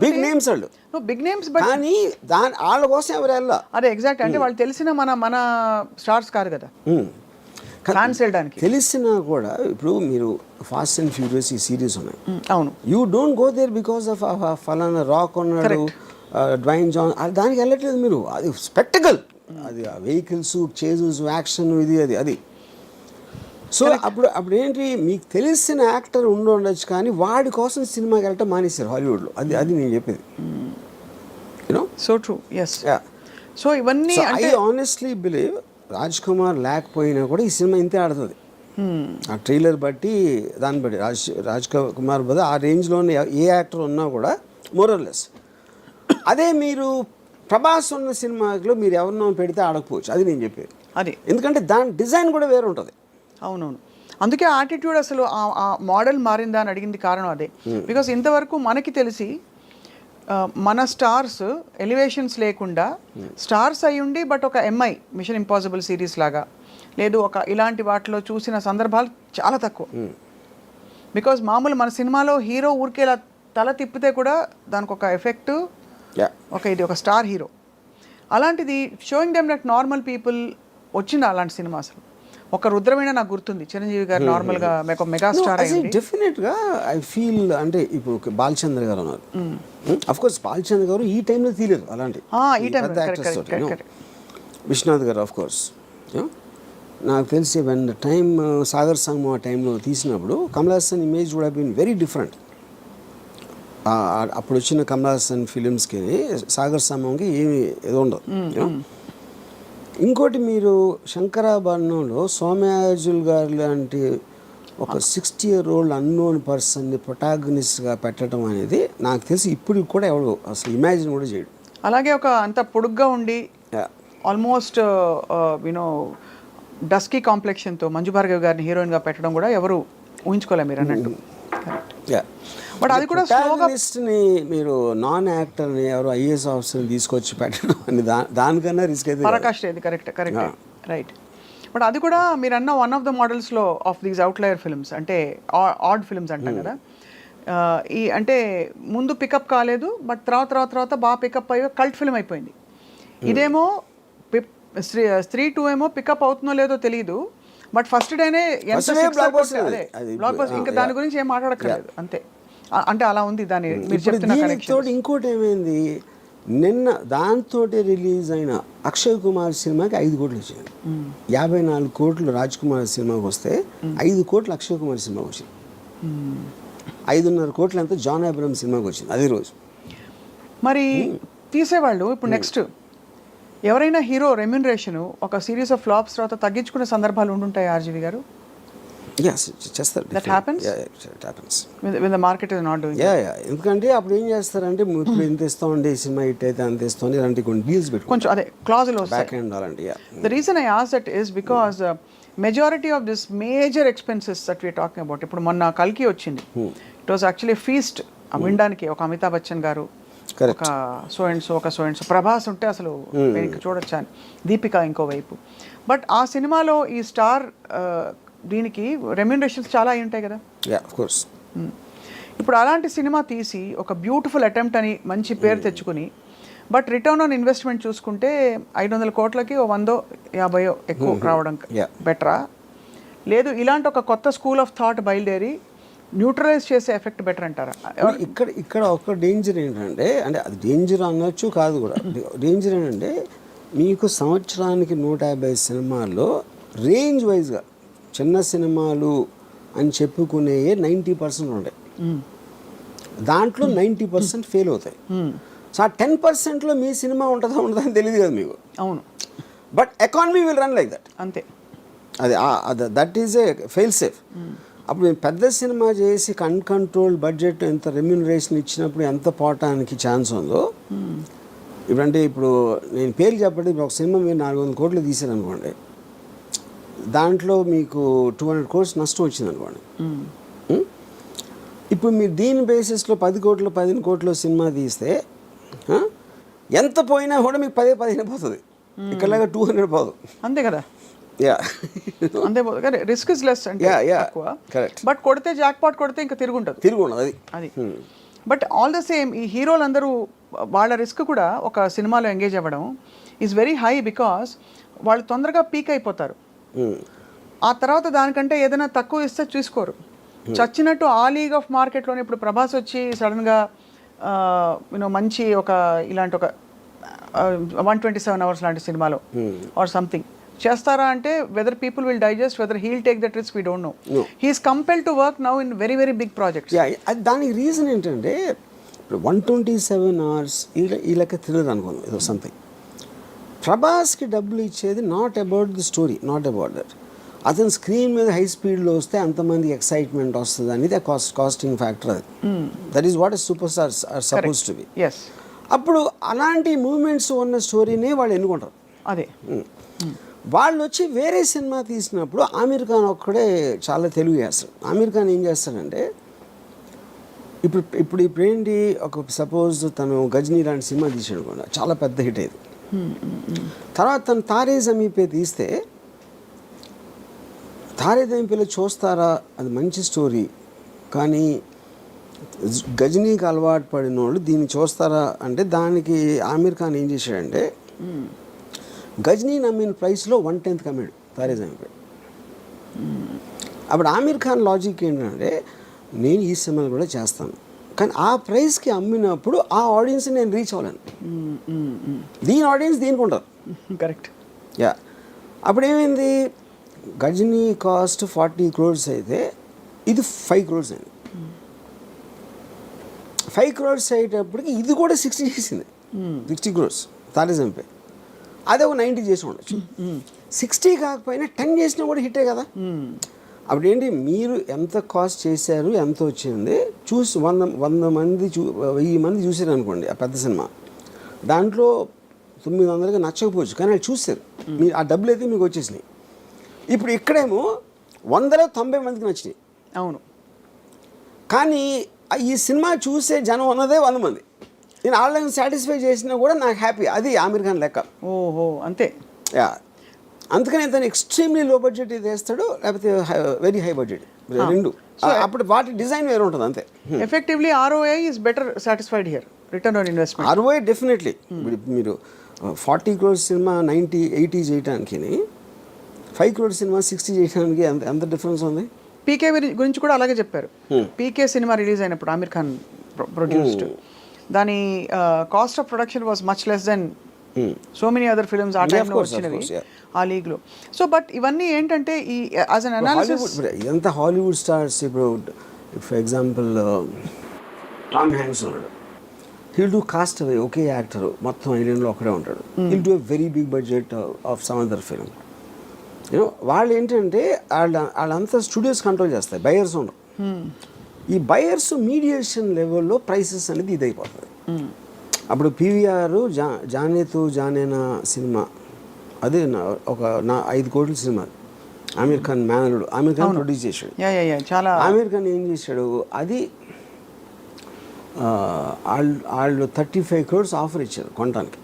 Big names వాళ్ళు, big names, but కానీ వాళ్ళ కోసం ఎవరు వెళ్ళా. అదే ఎగ్జాక్ట్, అంటే వాళ్ళు తెలిసిన మన స్టార్స్ కాదు కదా ఫ్యాన్స్ వెళ్ళడానికి. తెలిసినా కూడా ఇప్పుడు మీరు ఫాస్ట్ అండ్ ఫ్యూరియస్ ఈ సిరీస్ ఉన్నాయి, అవును, you don't go there because of ఫలానా రాక్ ఉన్నాడు, డ్వైన్ జాన్, దానికి వెళ్ళట్లేదు మీరు. అది స్పెక్టకల్, అది వెహికల్స్, చేజెస్, యాక్షన్, అది. సో అప్పుడు ఏంటి, మీకు తెలిసిన యాక్టర్ ఉండొచ్చు కానీ వాడి కోసం సినిమాకి వెళ్ళటం మానేశారు హాలీవుడ్లో. అది నేను చెప్పేది. You know, so true, yes. So ఇవన్నీ I honestly believe Raj Kumar లేకపోయినా కూడా ఈ సినిమా ఇంతే ఆడుతుంది. ఆ ట్రైలర్ బట్టి, దాన్ని బట్టి రాజ్ కుమార్ బదులు ఆ రేంజ్లోనే ఏ యాక్టర్ ఉన్నా కూడా మోరల్లెస్. అదే మీరు ప్రభాస్ ఉన్న సినిమాలో మీరు ఎవరినో పెడితే ఆడకపోవచ్చు, అది నేను చెప్పేది. అది ఎందుకంటే దాని డిజైన్ కూడా వేరే ఉంటుంది. అవునవును, అందుకే యాటిట్యూడ్ అసలు ఆ మోడల్ మారిందా అని అడిగింది కారణం అదే. బికాస్ ఇంతవరకు మనకి తెలిసి మన స్టార్స్ ఎలివేషన్స్ లేకుండా స్టార్స్ అయి ఉండి బట్ ఒక ఎంఐ మిషన్ ఇంపాసిబుల్ సిరీస్ లాగా లేదు ఒక ఇలాంటి వాటిలో చూసిన సందర్భాలు చాలా తక్కువ. బికాజ్ మామూలు మన సినిమాలో హీరో ఊరికే ఇలా తల తిప్పితే కూడా దానికి ఒక ఎఫెక్ట్, ఇది ఒక స్టార్ హీరో. అలాంటిది showing them that normal people వచ్చింది అలాంటి సినిమా. అసలు ఒక రుద్రమైన నాకు గుర్తుంది, చిరంజీవి గారు నార్మల్గా మెగా స్టార్ అయ్యింది. డెఫినెట్గా ఐ ఫీల్, అంటే ఇప్పుడు బాలచంద్ర గారు ఉన్నారు, అఫ్ కోర్స్ బాలచంద్ర గారు ఈ టైంలో తీయలేదు అలాంటి విశ్వనాథ్ గారు, ఆఫ్ కోర్స్. నాకు తెలిసి వెన్ ద టైమ్ సాగర్ సంగమం ఆ టైంలో తీసినప్పుడు Kamal Haasan image would have been very different. అప్పుడు వచ్చిన కమల్ హాసన్ ఫిలిమ్స్కి సాగర్ సంగమంకి ఏమి ఏదో ఉండదు. ఇంకోటి, మీరు శంకరాభరణంలో సోమయాజుల్ గారు లాంటి ఒక 60-year-old అన్నోన్ పర్సన్ని ప్రొటాగనిస్ట్గా పెట్టడం అనేది నాకు తెలిసి ఇప్పుడు కూడా ఎవరు అసలు ఇమాజిన్ కూడా చేయడు. అలాగే ఒక అంత పొడుగ్గా ఉండి ఆల్మోస్ట్ యూనో డస్కీ కాంప్లెక్షన్తో మంజు భార్గవ్ గారిని హీరోయిన్గా పెట్టడం కూడా ఎవరు ఊహించుకోలేరు మీరు అన్నట్టు. బట్ అది కూడా ప్రొటాగనిస్ట్ని మీరు నాన్ యాక్టర్ని ఎవరు ఐఏఎస్ ఆఫీసర్ని తీసుకొచ్చి పెట్టడం అని దానికన్నా రిస్క్ అయితే పరాకాష్ట. ఇది కరెక్ట్ రైట్. బట్ అది కూడా మీరు అన్న వన్ ఆఫ్ ద మోడల్స్లో ఆఫ్ దీస్ అవుట్లయర్ ఫిల్మ్స్, అంటే ఆడ్ ఫిల్మ్స్ అంటాం కదా. ఈ అంటే ముందు పికప్ కాలేదు, బట్ తర్వాత బాగా పికప్ అయ్యి కల్ట్ ఫిల్మ్ అయిపోయింది. ఇదేమో స్త్రీ 2 ఏమో పికప్ అవుతుందో లేదో తెలియదు, బట్ ఫస్ట్ డేనే బ్లాక్ బస్టర్, ఇంకా దాని గురించి ఏం మాట్లాడక్కర్లేదు అంతే. అంటే అలా ఉంది దాని మీరు చెప్తున్న కనెక్షన్. ఇంకోటి ఏమైంది, నిన్న దాంతో రిలీజ్ అయిన అక్షయ్ కుమార్ సినిమాకి 5 కోట్లు వచ్చింది. 54 కోట్లు రాజ్ కుమార్ సినిమాకి వస్తే 5 కోట్లు అక్షయ్ కుమార్ సినిమాకి వచ్చింది. 5.5 కోట్లు అంతా జాన్ అబ్రహం సినిమాకి వచ్చింది అదే రోజు. మరి తీసేవాళ్ళు ఇప్పుడు నెక్స్ట్ ఎవరైనా హీరో రెమ్యూనరేషన్ ఒక సిరీస్ ఆఫ్ ఫ్లాప్స్ తర్వాత తగ్గించుకునే సందర్భాలు ఉండుంటాయి ఆర్జీవి గారు? చేస్తారు. That happens? Yeah, it happens. When the market is not doing yeah. ఎందుకంటే అప్పుడు ఏం చేస్తారంటే ఇప్పుడు ఇంత ఇస్తామండి సినిమా హిట్ అయితే అంత ఇస్తామని ఇలాంటి కొన్ని డీల్స్ పెట్టుకుంటారు, కొంచెం అదే క్లాజులు బ్యాక్ ఎండ్ అలాంటి. The reason I asked that is because majority of this major expenses that we are talking about, ఇప్పుడు మొన్న కల్కి వచ్చింది, it was actually a feast. వినడానికి ఒక అమితాబ్ బచ్చన్ గారు, ఒక సో అండ్ సో ప్రభాస్ ఉంటే అసలు చూడొచ్చా అని, దీపిక ఇంకోవైపు. బట్ ఆ సినిమాలో ఈ స్టార్ దీనికి రెమ్యూనరేషన్స్ చాలా అయి ఉంటాయి కదా. ఇప్పుడు అలాంటి సినిమా తీసి ఒక బ్యూటిఫుల్ అటెంప్ట్ అని మంచి పేరు తెచ్చుకుని, బట్ రిటర్న్ ఆన్ ఇన్వెస్ట్మెంట్ చూసుకుంటే 500 కోట్లకి 150 ఎక్కువ రావడం బెటరా, లేదు ఇలాంటి ఒక కొత్త స్కూల్ ఆఫ్ థాట్ బయలుదేరి న్యూట్రలైజ్ చేసే ఎఫెక్ట్ బెటర్ అంటారా? ఇక్కడ ఒక డేంజర్ ఏంటంటే, అంటే అది డేంజర్ అనొచ్చు కాదు కూడా, డేంజర్ ఏంటంటే మీకు సంవత్సరానికి 150 సినిమాల్లో రేంజ్ వైజ్గా చిన్న సినిమాలు అని చెప్పుకునే 90% ఉంటాయి, దాంట్లో 90% ఫెయిల్ అవుతాయి. సో ఆ 10%లో మీ సినిమా ఉంటుందా అని తెలియదు కదా మీకు. అవును, but economy will run like that. అంతే, అది that is a fail safe. అప్పుడు మేము పెద్ద సినిమా చేసి అన్కంట్రోల్డ్ బడ్జెట్ ఎంత రెమ్యూనరేషన్ ఇచ్చినప్పుడు ఎంత పోవటానికి ఛాన్స్ ఉందో. ఇప్పుడంటే ఇప్పుడు నేను పేరు చెప్పండి, ఇప్పుడు ఒక సినిమా మీరు 400 కోట్లు తీసారనుకోండి, దాంట్లో మీకు 200 crores నష్టం వచ్చింది అనుకోండి. ఇప్పుడు మీరు దీని బేసిస్లో 10 కోట్లు 15 కోట్లు సినిమా తీస్తే ఎంత పోయినా కూడా మీకు 10-15 పోతుంది, ఇక్కడలాగా 200 పోదు. అంతే కదా. అంతే రిస్క్ ఇస్ లెస్ అంటే ఎక్కువ, బట్ కొడితే జాక్ పాట్ కొడితే ఇంకా తిరుగుంటుంది అది. బట్ ఆల్ ద సేమ్ ఈ హీరోలు అందరూ వాళ్ళ రిస్క్ కూడా ఒక సినిమాలో ఎంగేజ్ అవ్వడం ఈజ్ వెరీ హై బికాస్ వాళ్ళు తొందరగా పీక్ అయిపోతారు. ఆ తర్వాత దానికంటే ఏదైనా తక్కువ ఇస్తే చూసుకోరు. చచ్చినట్టు ఆ లీగ్ ఆఫ్ మార్కెట్లోనే ఇప్పుడు ప్రభాస్ వచ్చి సడన్గా యూనో మంచి ఒక ఇలాంటి ఒక 127 hours లాంటి సినిమాలో ఆర్ సంథింగ్ చేస్తారా అంటే whether people will digest, whether he'll take that risk we don't know. He's compel to work now in very very big projects. దానికి రీజన్ ఏంటంటే ఇప్పుడు 127 hours వీళ్ళకి తెలియదు అనుకుందాం ఏదో సంథింగ్. ప్రభాస్కి డబ్బులు ఇచ్చేది not about the story, not about that. అతను స్క్రీన్ మీద హై స్పీడ్లో వస్తే అంతమంది ఎక్సైట్మెంట్ వస్తుంది అనేది కాస్టింగ్ ఫ్యాక్టర్. అది that is what super stars are suppose to be. అప్పుడు అలాంటి మూమెంట్స్ ఉన్న స్టోరీనే వాళ్ళు ఎన్నుకుంటారు. అదే వాళ్ళు వచ్చి వేరే సినిమా తీసినప్పుడు ఆమీర్ ఖాన్ ఒక్కడే చాలా తెలుగు చేస్తాడు. ఆమీర్ ఖాన్ ఏం చేస్తాడంటే ఇప్పుడు ఏంటి, ఒక సపోజ్ తను గజనీ లాంటి సినిమా తీసాడు కూడా చాలా పెద్ద హిట్ అయ్యేది. తర్వాత తను తారే జమీన్ పే తీస్తే తారే జమీన్ పేలో చూస్తారా, అది మంచి స్టోరీ, కానీ గజనీకి అలవాటు పడిన వాళ్ళు దీన్ని చూస్తారా అంటే దానికి ఆమీర్ ఖాన్ ఏం చేశాడంటే గజనీ నమ్మిన ప్రైస్లో 1/10 కమ్మాడు తారే జమీన్ పే. అప్పుడు ఆమీర్ ఖాన్ లాజిక్ ఏంటంటే నేను ఈ సినిమాలు కూడా చేస్తాను, కానీ ఆ ప్రైస్కి అమ్మినప్పుడు ఆ ఆడియన్స్ని నేను రీచ్ అవ్వలేను. దీని ఆడియన్స్ దీనికి ఉంటారు. కరెక్ట్. అప్పుడు ఏమైంది, గజనీ కాస్ట్ 40 crores అయితే ఇది 5 crores అయింది. 5 crores అయ్యేటప్పటికి ఇది కూడా 60 చేసింది. 60 crores తారే జమీన్ పే. అదే ఒక 90 చేసి ఉండొచ్చు. 60 కాకపోయినా 10 చేసినా కూడా హిట్టే కదా. అప్పుడు ఏంటి, మీరు ఎంత కాస్ట్ చేశారు, ఎంత వచ్చింది చూసి 100 మంది 1000 మంది చూసారు అనుకోండి ఆ పెద్ద సినిమా, దాంట్లో 900కి నచ్చకపోవచ్చు, కానీ వాళ్ళు చూస్తారు, మీరు ఆ డబ్బులు అయితే మీకు వచ్చేసినాయి. ఇప్పుడు ఇక్కడేమో 100లో 90 మందికి నచ్చినాయి. అవును, కానీ ఈ సినిమా చూసే జనం ఉన్నదే 100 మంది. నేను వాళ్ళని సాటిస్ఫై చేసినా కూడా నాకు హ్యాపీ. అది ఆమీర్ ఖాన్ లెక్క. ఓహో, అంతే. అందుకని తను ఎక్స్ట్రీమ్లీ లో బడ్జెట్ ఇది వేస్తాడు, లేకపోతే వెరీ హై బడ్జెట్, రెండు. అప్పుడు వాటి డిజైన్ వేరే ఉంటుంది అంతే. Effectively ROI is better satisfied here, return on investment. ROI definitely. మీరు 40 crores సినిమా 80 చేయడానికి, 5 crores సినిమా 60 చేయడానికి ఎంత డిఫరెన్స్ ఉంది. పీకే గురించి కూడా అలాగే చెప్పారు. పీకే సినిమా రిలీజ్ అయినప్పుడు ఆమీర్ ఖాన్ ప్రొడ్యూస్డ్, దాని cost of production was much less than so many other films ఆ టైంలో వచ్చినవి ఆ లీగ్లో. సో బట్ ఇవన్నీ ఏంటంటే ఈ యాజ్ అన్ అనాలిసిస్ ఇదంతా హాలీవుడ్ స్టార్స్. ఇప్పుడు ఫర్ ఎగ్జాంపుల్ టామ్ హ్యాంక్స్ ఉన్నాడు, హీల్ డూ కాస్ట్ అవే, ఒకే యాక్టర్ మొత్తం ఐలాండ్లో ఒకడే ఉంటాడు. He'll do a very big budget of some other film. You know వాళ్ళు ఏంటంటే వాళ్ళంతా స్టూడియోస్ కంట్రోల్ చేస్తాయి, బయర్స్ ఉండరు. ఈ బయర్స్ మీడియేషన్ లెవెల్లో ప్రైసెస్ అనేది ఇది అయిపోతుంది. అప్పుడు PVR జానేతు జానేనా సినిమా, అదే ఒక 5 కోట్ల సినిమా, ఆమీర్ ఖాన్ మేనలుడు, ఆమీర్ ఖాన్ ప్రొడ్యూస్ చేశాడు. చాలా ఆమీర్ ఖాన్ ఏం చేశాడు, అది వాళ్ళు 35 crores ఆఫర్ ఇచ్చారు కొనడానికి.